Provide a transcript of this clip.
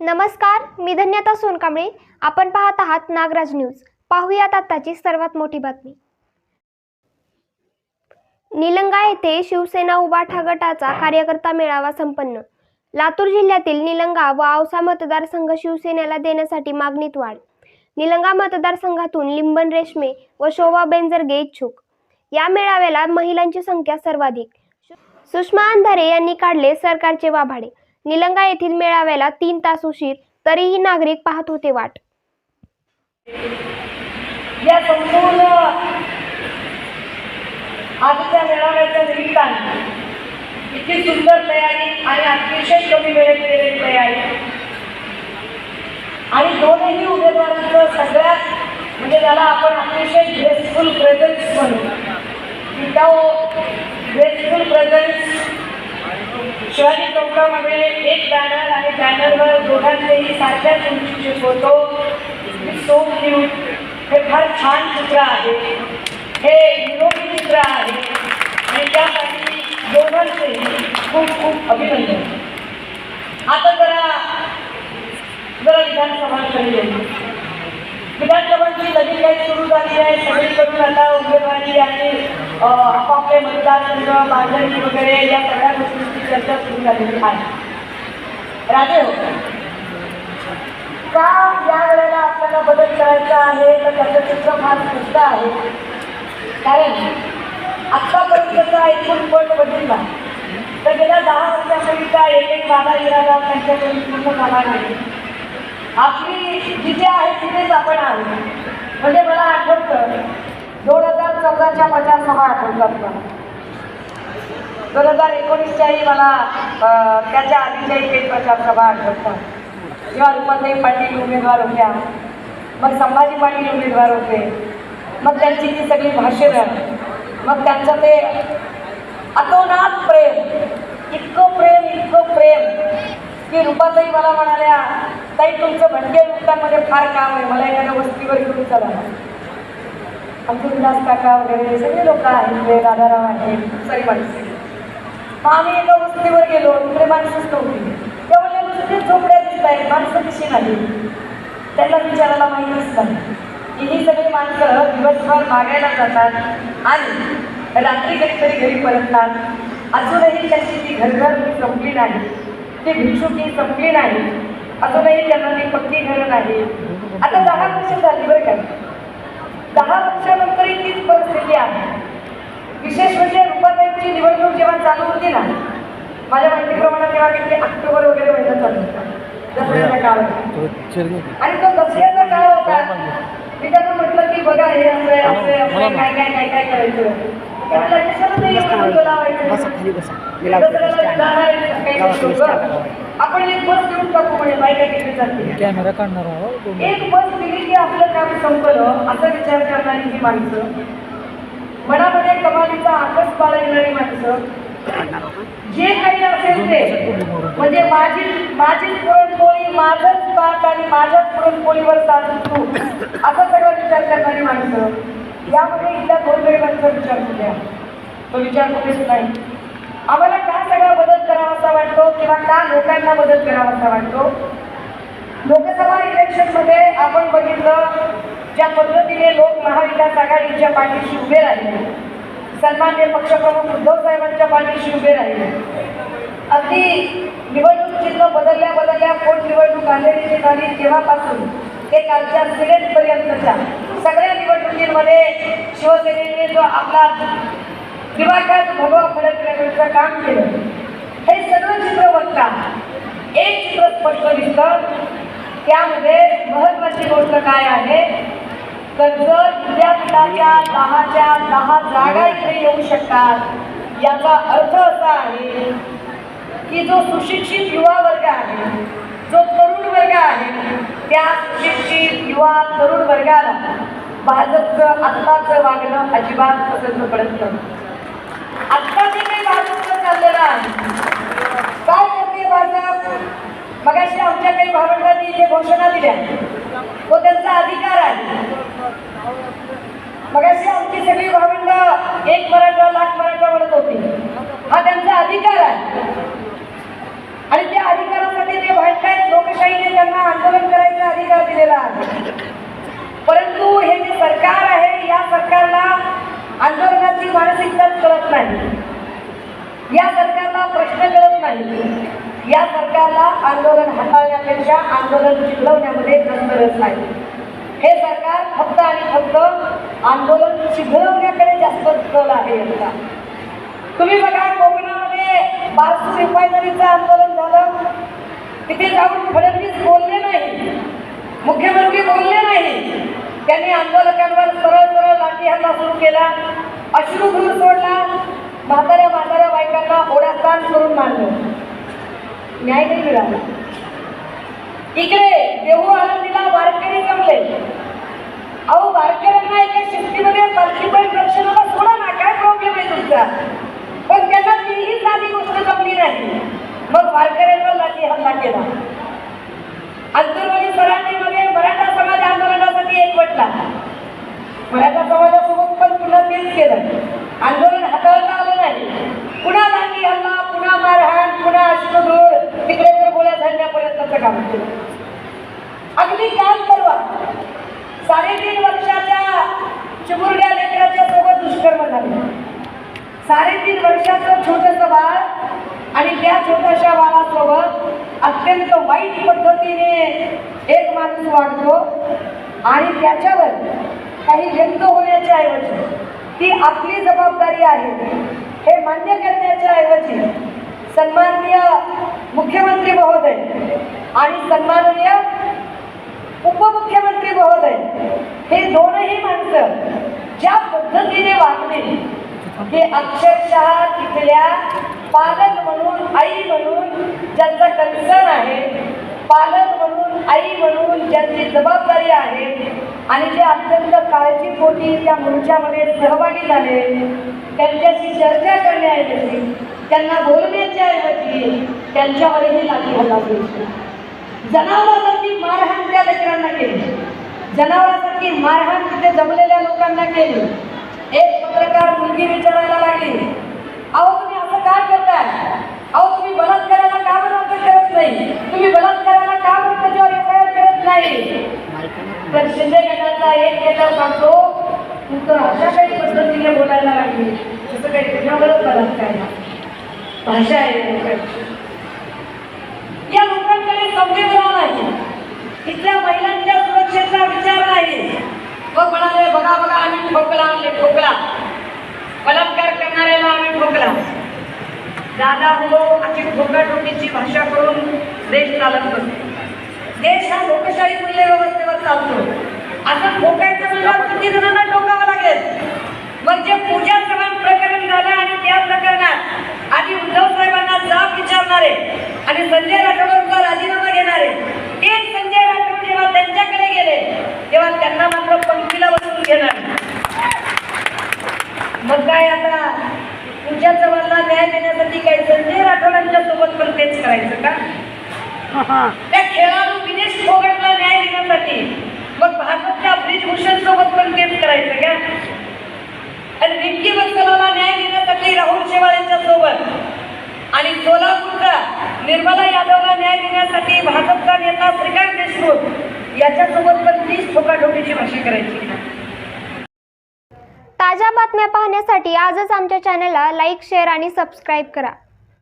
नमस्कार, मी धन्यता सोनकांबळे. आपण पाहत आहात नागराज न्यूज. पाहूयात आताची सर्वात मोठी बातमी. निलंगा येथे शिवसेना उभाटा गटाचा कार्यकर्ता मेळावा संपन्न. लातूर जिल्ह्यातील निलंगा व औसा मतदारसंघ शिवसेनेला देण्यासाठी मागणीत वाढ. निलंगा मतदारसंघातून लिंबन रेशमे व शोभा बेंजरगे इच्छुक. या मेळाव्याला महिलांची संख्या सर्वाधिक. सुषमा अंधारे यांनी काढले सरकारचे वाभाडे. निलंगा येथील मेळाव्याला 3 तास उशीर, तरीही नागरिक पाहत होते वाट. या संपूर्ण आजच्या मेळाव्याच्या निमित्ताने इतकी सुंदर तयारी आणि अतिशय कमी वेळेत केलेली तयारी आणि दोन्ही उमेदवारांचं सगळ्यात म्हणजे त्याला आपण अतिशय ग्रेसफुल प्रेझेन्स म्हणू. ग्रेसफुल प्रेझेन्स शिवाजी चौकामध्ये एक बॅनर आणि बॅनरवर दोघांचेही सारख्याच उंचीचे फोटो. So cute. हे फार छान चित्र आहे, हे निरोगी चित्र आहे आणि त्यासाठी दोघांचेही खूप खूप अभिनंदन. आता जरा विधानसभांकडे येऊ. विधानसभांची लगेच काही सुरू झाली आहे. सगळीकडून आता उमेदवारी आणि आपापले मतदारसंघ बांधणी वगैरे या सगळ्या गोष्टींची चर्चा सुरू झालेली आहे. राजे हो, का या वेळेला आपल्याला बदल करायचा आहे तर त्याचं चित्र फार स्पष्ट आहे. कारण आत्तापर्यंतचा एकूण पट बदलला तर गेल्या 10 वर्षापूर्वीचा एक वादा इरादा त्यांच्याकडून पूर्ण झाला नाही. आपली जिथे आहे तिथेच आपण आलो. म्हणजे मला आठवतं 2014च्या प्रचार सभा आठवतात मला. 2019च्याही मला त्याच्या आधीच्याही काही प्रचार सभा आठवतात. जेव्हा रुपाताई पाटील उमेदवार होत्या, मग संभाजी पाटील उमेदवार होते, मग त्यांची ती सगळी भाषणं, मग त्यांचं ते अतोनात प्रेम, इतकं प्रेम की रुपाताई मला म्हणाल्या, ताई तुमचं भटके वृत्तांमध्ये फार काम आहे, मला एखाद्या वस्तीवर घेऊन चला. आमचे विलास काका वगैरे सगळे लोक आहेत, दादाराव आहेत, सारी माणसं. मग आम्ही एका वस्तीवर गेलो, तिकडे माणसंच नव्हती. त्या म्हणल्या नुसते झोपड्या दिसत आहेत, माणसं कशी नाही. त्यांना विचारायला माहीतच नाही की ही सगळी माणसं दिवसभर मागायला जातात आणि रात्री कधीतरी घरी परततात. अजूनही त्यांची ती घरघर संपली नाही, ती भिक्षुकी संपली नाही. अजूनही त्यांना ती पक्की घरं नाही. आता 10 वर्ष झाली बरं का. 10 वर्षानंतरही तीच परिस्थिती आहे. विशेष म्हणजे रुपाताईंची निवडणूक जेव्हा चालू होती ना, माझ्या माहितीप्रमाणे तेव्हा किती ऑक्टोबर वगैरे महिन्यात चालू होता, दसऱ्याचा काळ होता. आणि तो दसऱ्याचा काळ होता. मी त्यांना म्हटलं की बघा हे असं काय करायचं. आपण एक बस देऊन टाकू म्हणे, बायका केली जाते. कॅमेरा काढणार एक बस दिली की आपलं काम संपलं असा विचार करणारी ही माणसं, मनामध्ये कमालीचा आकस बाळगणारी माणसं, जे काही असेल ते म्हणजे माझीच पुरणपोळी, माझंच पाक आणि माझ्याच पुरणपोळीवर साजून तू, असा सगळा विचार करणारी माणसं. यामध्ये इथल्या गोरगरिबांचा विचार केला, तो विचार कुठेच नाही. आम्हाला का सगळा बदल करावासा वाटतो किंवा का लोकांना बदल करावासा वाटतो. लोकसभा इलेक्शनमध्ये आपण बघितलं ज्या पद्धतीने लोक महाविकास आघाडीच्या पाठीशी उभे राहिले, सन्माननीय पक्षप्रमुख उद्धव साहेबांच्या पाठीशी उभे राहिले. अगदी निवडणूक चिन्ह बदलल्या पोटनिवडणूक आलेली झाली तेव्हापासून ते कालच्या सिनेटपर्यंतच्या सगळ्या निवडणुकीमध्ये शिवसेनेने जो आपला दिमागात भगवा फडकण्याचं काम केलं, हे सगळं चित्र बघता एक चित्र स्पष्ट दिसतं. त्यामध्ये महत्त्वाची गोष्ट काय आहे, तर जर विद्यापीठाच्या 10च्या 10 जागा इथे येऊ शकतात, याचा अर्थ असा आहे की जो सुशिक्षित युवा वर्ग आहे, जो तरुण वर्ग आहे, त्या सुशिक्षित युवा तरुण वर्गाला भाजपचं आत्ताचं वागणं अजिबात पसंत पडत नाही. आत्ता जे काही भाजपचं चाललेलं आहे, काय करते भाजप. मगाशी आमच्या काही भावंडांनी जे घोषणा दिल्या तो त्यांचा अधिकार आहे. मगाशी आमची सगळी भावंड एक मराठा लाख मराठा म्हणत होती, हा त्यांचा अधिकार आहे. आणि त्या अधिकारासाठी ते भांडतायत, लोकशाहीने आंदोलन हाताळण्यापेक्षा आंदोलन चिघळवण्यामध्ये जास्त रस आहे. हे सरकार फक्त आणि फक्त आंदोलन चिघळवण्याकडे जास्त कल आहे यांचा. तुम्ही बघा, कोकणामध्ये बारसू रिफायनरीचं आंदोलन झालं, तिथे जाऊन फडणवीस बोलले नाही, मुख्यमंत्री बोलले नाही. त्यांनी आंदोलकांवर सरळ सरळ लाठी हल्ला सुरू केला, अश्रुधूर सोडला, म्हाताऱ्या बायकांना ओढाताण करून मारलं. न्याय नाही मिळाला. इकडे देहू आळंदीला वारकरी जमले. अहो, वारकऱ्यांना एका शिस्तीमध्ये पालखीपर्यंत दर्शनाला सोडा ना, काय प्रॉब्लेम आहे तुमचा? पण त्यांना तीही साधी गोष्ट जमली नाही. मग वारकऱ्यांवर लाठी हल्ला केला. अंतरवाली सरांनीमध्ये मराठा समाज आंदोलनासाठी एकवटला. मराठा समाजासोबत पण पुन्हा तेच केलं. आंदोलन हाताळता आलं नाही. पुन्हा लाठी हल्ला, पुन्हा मारहाण, पुन्हा अश्रुधूर, तिकडे तर गोळ्या झाडण्यापर्यंतचं काम केलं. अगदी काल परवा 3.5 वर्षाच्या चिमुरड्या लेकराच्या सोबत दुष्कर्म झाले. 3.5 वर्षाचं छोटंसं बाळ आणि त्या छोट्याशा बाळासोबत अत्यंत वाईट पद्धतीने एक माणूस वागतो आणि त्याच्यावर काही व्यक्त होण्याच्या ऐवजी ती आपली जबाबदारी आहे हे मान्य करण्याच्या ऐवजी सन्माननीय मुख्यमंत्री महोदय आणि सन्माननीय उपमुख्यमंत्री महोदय हे दोनही माणसं ज्या पद्धतीने वागले हे अक्षरशः तिथल्या पालक म्हणून, आई म्हणून ज्यांचा कन्सर्न आहे, पालक म्हणून, आई म्हणून ज्यांची जबाबदारी आहे आणि जे अत्यंत काळजीपोटी त्या मोर्चामध्ये सहभागी झाले, त्यांच्याशी चर्चा करण्याऐवजी, त्यांना बोलण्याच्या ऐवजी त्यांच्यावरही लाठी हल्ला केली. जनावरांसारखी मारहाण त्या लेकरांना केली. जनावरांसारखी मारहाण तिथे जमलेल्या लोकांना केली. एक पत्रकार मुलगी विचारायला लागली, अहो तुम्ही असं का करताय? अहो तुम्ही बलात्काराला का बरं असं करत नाही? तुम्ही बलात्काराला का बरं त्याच्यावर एफआयआर करत नाही? तर शिंदे गटाचा एक नेता सांगतो, तू तर अशा काही पद्धतीने बोलायला लागली जसं काही तुझ्यावरच बलात्कार भाषा आहे. या लोकांकडे संवेदना नाही, इथल्या महिलांच्या सुरक्षेचा विचार नाही. मग म्हणाले, बघा आम्ही ठोकला आणले, ठोकला बलात्कार करणाऱ्याला आम्ही ठोकला. दादा हो, अशी ठोकाठोकीची भाषा करून देश चालत नसतो. देश हा लोकशाही मूल्य व्यवस्थेवर चालतो. असं ठोकायचं म्हणजे किती जणांना ठोकावं लागेल? मग जे पूजा चव्हाण प्रकरण झालं आणि त्या प्रकरणात आधी उद्धव साहेबांना जाब विचारणारे आणि संजय राठोडांचा राजीनामा घेणारे तेच संजय राठोड जेव्हा त्यांच्याकडे गेले तेव्हा त्यांना मात्र पंक्तीला बसवून घेणार. मग काय आता पूजा चव्हाणला न्याय देण्यासाठी काही संजय राठोडांच्या सोबत पण तेच करायचं का? त्या खेळाडू विनेश फोगटला न्याय देण्यासाठी मग भाजपच्या ब्रिजभूषण सोबत पण तेच करायचं का? आणि रिंकी बत्सलाला न्याय देण्यासाठी राहुल शेवाळेंच्या सोबत आणि सोलापूरचा निर्मला यादवला न्याय देण्यासाठी भाजपचा नेता श्रीकांत देशमुख याच्यासोबत पण तीच ठोकाठोकीची भाषा करायची. ताज्या बातम्या पाहण्यासाठी आजच आमच्या चॅनलला लाईक, शेअर आणि सबस्क्राईब करा.